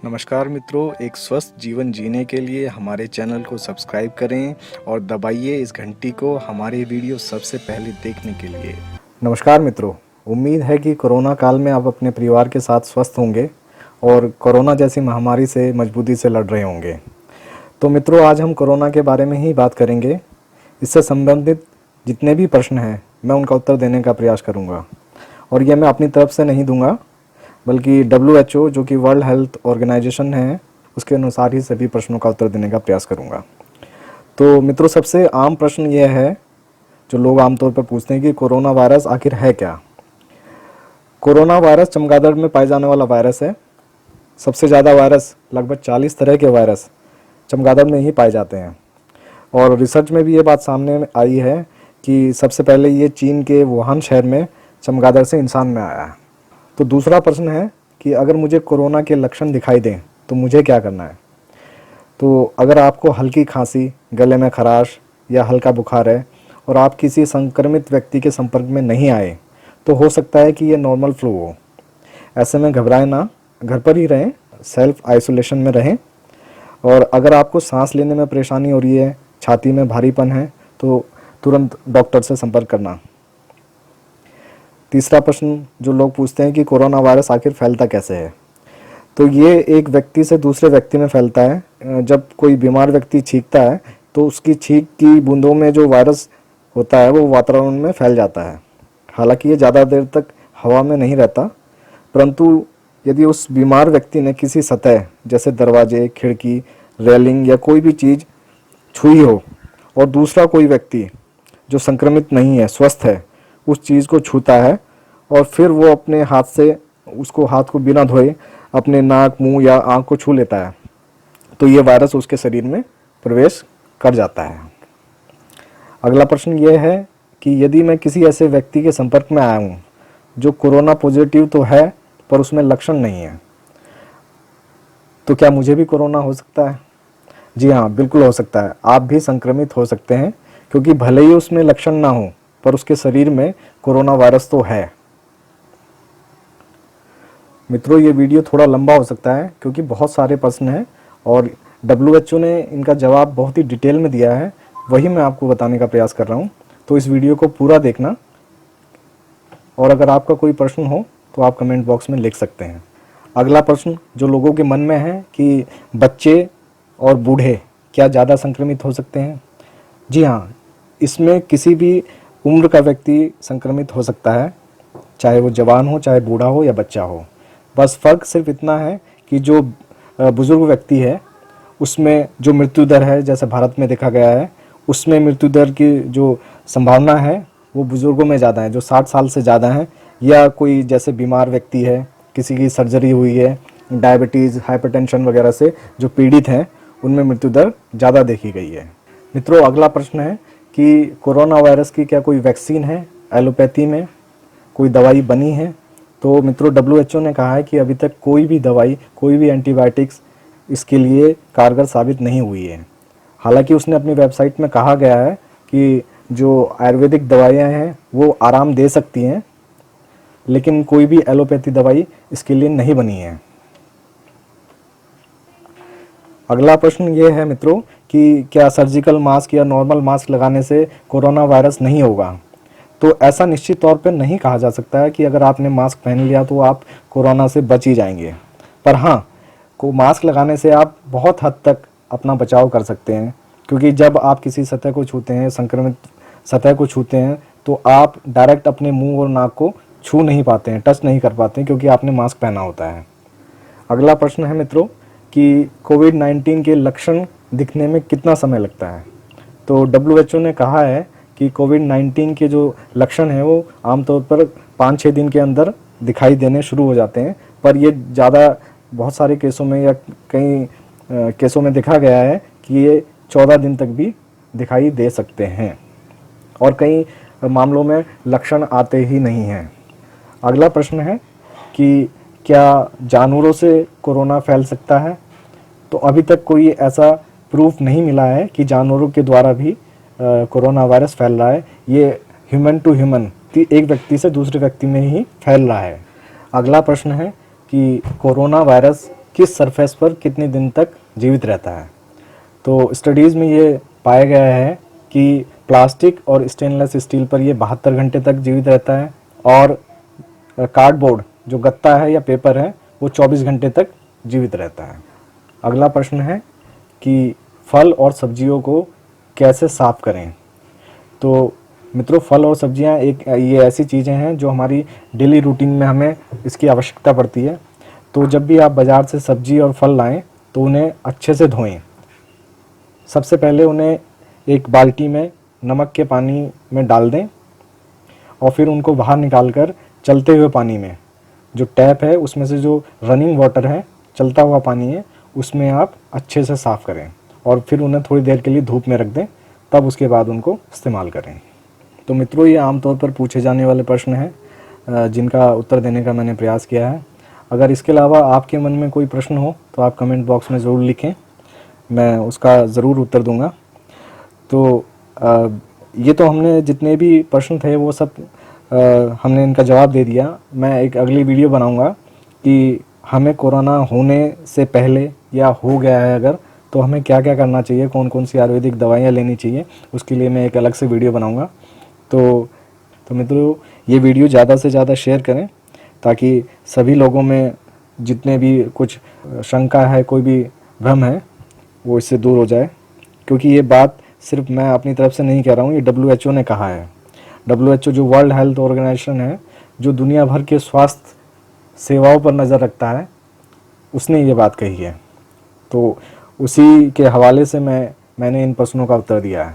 नमस्कार मित्रों, एक स्वस्थ जीवन जीने के लिए हमारे चैनल को सब्सक्राइब करें और दबाइए इस घंटी को हमारे वीडियो सबसे पहले देखने के लिए। नमस्कार मित्रों, उम्मीद है कि कोरोना काल में आप अपने परिवार के साथ स्वस्थ होंगे और कोरोना जैसी महामारी से मजबूती से लड़ रहे होंगे। तो मित्रों, आज हम कोरोना के बारे में ही बात करेंगे। इससे संबंधित जितने भी प्रश्न हैं मैं उनका उत्तर देने का प्रयास करूँगा और यह मैं अपनी तरफ से नहीं दूंगा, बल्कि WHO जो कि वर्ल्ड हेल्थ ऑर्गेनाइजेशन है उसके अनुसार ही सभी प्रश्नों का उत्तर देने का प्रयास करूंगा। तो मित्रों, सबसे आम प्रश्न यह है जो लोग आमतौर पर पूछते हैं कि कोरोना वायरस आखिर है क्या। कोरोना वायरस चमगादड़ में पाए जाने वाला वायरस है। सबसे ज़्यादा वायरस, लगभग 40 तरह के वायरस चमगादड़ में ही पाए जाते हैं और रिसर्च में भी ये बात सामने आई है कि सबसे पहले ये चीन के वुहान शहर में चमगादड़ से इंसान में आया है। तो दूसरा प्रश्न है कि अगर मुझे कोरोना के लक्षण दिखाई दें तो मुझे क्या करना है। तो अगर आपको हल्की खांसी, गले में खराश या हल्का बुखार है और आप किसी संक्रमित व्यक्ति के संपर्क में नहीं आए तो हो सकता है कि यह नॉर्मल फ्लू हो। ऐसे में घबराएं ना, घर पर ही रहें, सेल्फ आइसोलेशन में रहें। और अगर आपको सांस लेने में परेशानी हो रही है, छाती में भारीपन है, तो तुरंत डॉक्टर से संपर्क करना। तीसरा प्रश्न जो लोग पूछते हैं कि कोरोना वायरस आखिर फैलता कैसे है। तो ये एक व्यक्ति से दूसरे व्यक्ति में फैलता है। जब कोई बीमार व्यक्ति छींकता है तो उसकी छींक की बूंदों में जो वायरस होता है वो वातावरण में फैल जाता है। हालांकि ये ज़्यादा देर तक हवा में नहीं रहता, परंतु यदि उस बीमार व्यक्ति ने किसी सतह जैसे दरवाजे, खिड़की, रेलिंग या कोई भी चीज़ छुई हो और दूसरा कोई व्यक्ति जो संक्रमित नहीं है, स्वस्थ है, उस चीज़ को छूता है और फिर वो अपने हाथ से उसको हाथ को बिना धोए अपने नाक, मुंह या आंख को छू लेता है, तो ये वायरस उसके शरीर में प्रवेश कर जाता है। अगला प्रश्न ये है कि यदि मैं किसी ऐसे व्यक्ति के संपर्क में आया हूँ जो कोरोना पॉजिटिव तो है पर उसमें लक्षण नहीं है, तो क्या मुझे भी कोरोना हो सकता है? जी हाँ, बिल्कुल हो सकता है। आप भी संक्रमित हो सकते हैं, क्योंकि भले ही उसमें लक्षण ना हो पर उसके शरीर में कोरोना वायरस तो है। मित्रों, ये वीडियो थोड़ा लंबा हो सकता है क्योंकि बहुत सारे प्रश्न हैं और WHO ने इनका जवाब बहुत ही डिटेल में दिया है, वही मैं आपको बताने का प्रयास कर रहा हूँ। तो इस वीडियो को पूरा देखना और अगर आपका कोई प्रश्न हो तो आप कमेंट बॉक्स में लिख सकते हैं। अगला प्रश्न जो लोगों के मन में है कि बच्चे और बूढ़े क्या ज़्यादा संक्रमित हो सकते हैं। जी हाँ, इसमें किसी भी उम्र का व्यक्ति संक्रमित हो सकता है, चाहे वो जवान हो, चाहे बूढ़ा हो या बच्चा हो। बस फ़र्क सिर्फ इतना है कि जो बुज़ुर्ग व्यक्ति है उसमें जो मृत्यु दर है, जैसे भारत में देखा गया है, उसमें मृत्यु दर की जो संभावना है वो बुज़ुर्गों में ज़्यादा है, जो 60 साल से ज़्यादा हैं, या कोई जैसे बीमार व्यक्ति है, किसी की सर्जरी हुई है, डायबिटीज़, हाइपरटेंशन वगैरह से जो पीड़ित हैं, उनमें मृत्यु दर ज़्यादा देखी गई है। मित्रों, अगला प्रश्न है कि कोरोना वायरस की क्या कोई वैक्सीन है, एलोपैथी में कोई दवाई बनी है। तो मित्रों, WHO ने कहा है कि अभी तक कोई भी दवाई, कोई भी एंटीबायोटिक्स इसके लिए कारगर साबित नहीं हुई है। हालांकि उसने अपनी वेबसाइट में कहा गया है कि जो आयुर्वेदिक दवाइयाँ हैं वो आराम दे सकती हैं, लेकिन कोई भी एलोपैथी दवाई इसके लिए नहीं बनी है। अगला प्रश्न ये है मित्रों कि क्या सर्जिकल मास्क या नॉर्मल मास्क लगाने से कोरोना वायरस नहीं होगा। तो ऐसा निश्चित तौर पर नहीं कहा जा सकता है कि अगर आपने मास्क पहन लिया तो आप कोरोना से बच ही जाएंगे। पर हाँ, मास्क लगाने से आप बहुत हद तक अपना बचाव कर सकते हैं, क्योंकि जब आप किसी सतह को छूते हैं, संक्रमित सतह को छूते हैं, तो आप डायरेक्ट अपने मुंह और नाक को छू नहीं पाते हैं, टच नहीं कर पाते हैं, क्योंकि आपने मास्क पहना होता है। अगला प्रश्न है मित्रों कि कोविड-19 के लक्षण दिखने में कितना समय लगता है। तो WHO ने कहा है कि कोविड-19 के जो लक्षण हैं वो आमतौर पर 5-6 दिन के अंदर दिखाई देने शुरू हो जाते हैं, पर ये ज़्यादा बहुत सारे केसों में या कई केसों में देखा गया है कि ये 14 दिन तक भी दिखाई दे सकते हैं और कई मामलों में लक्षण आते ही नहीं हैं। अगला प्रश्न है कि क्या जानवरों से कोरोना फैल सकता है। तो अभी तक कोई ऐसा प्रूफ नहीं मिला है कि जानवरों के द्वारा भी कोरोना वायरस फैल रहा है। ये ह्यूमन टू ह्यूमन, एक व्यक्ति से दूसरे व्यक्ति में ही फैल रहा है। अगला प्रश्न है कि कोरोना वायरस किस सरफेस पर कितने दिन तक जीवित रहता है। तो स्टडीज़ में ये पाया गया है कि प्लास्टिक और स्टेनलेस स्टील पर ये 72 घंटे तक जीवित रहता है, और कार्डबोर्ड जो गत्ता है या पेपर है वो 24 घंटे तक जीवित रहता है। अगला प्रश्न है कि फल और सब्जियों को कैसे साफ़ करें। तो मित्रों, फल और सब्जियां ये ऐसी चीज़ें हैं जो हमारी डेली रूटीन में हमें इसकी आवश्यकता पड़ती है। तो जब भी आप बाज़ार से सब्जी और फल लाएं तो उन्हें अच्छे से धोएं। सबसे पहले उन्हें एक बाल्टी में नमक के पानी में डाल दें और फिर उनको बाहर निकालकर चलते हुए पानी में, जो टैप है उसमें से जो रनिंग वाटर है, चलता हुआ पानी है, उसमें आप अच्छे से साफ़ करें और फिर उन्हें थोड़ी देर के लिए धूप में रख दें, तब उसके बाद उनको इस्तेमाल करें। तो मित्रों, ये आमतौर पर पूछे जाने वाले प्रश्न हैं जिनका उत्तर देने का मैंने प्रयास किया है। अगर इसके अलावा आपके मन में कोई प्रश्न हो तो आप कमेंट बॉक्स में ज़रूर लिखें, मैं उसका ज़रूर उत्तर दूंगा। तो ये तो हमने जितने भी प्रश्न थे वो सब हमने इनका जवाब दे दिया। मैं एक अगली वीडियो बनाऊंगा कि हमें कोरोना होने से पहले या हो गया है अगर, तो हमें क्या क्या करना चाहिए, कौन कौन सी आयुर्वेदिक दवाइयाँ लेनी चाहिए, उसके लिए मैं एक अलग से वीडियो बनाऊंगा। तो मित्रों, ये वीडियो ज़्यादा से ज़्यादा शेयर करें ताकि सभी लोगों में जितने भी कुछ शंका है, कोई भी भ्रम है, वो इससे दूर हो जाए। क्योंकि ये बात सिर्फ मैं अपनी तरफ से नहीं कह रहा हूँ, ये WHO ने कहा है। WHO जो वर्ल्ड हेल्थ ऑर्गेनाइजेशन है, जो दुनिया भर के स्वास्थ्य सेवाओं पर नज़र रखता है, उसने ये बात कही है। तो उसी के हवाले से मैंने इन प्रश्नों का उत्तर दिया है।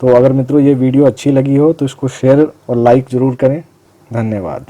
तो अगर मित्रों ये वीडियो अच्छी लगी हो तो इसको शेयर और लाइक ज़रूर करें। धन्यवाद।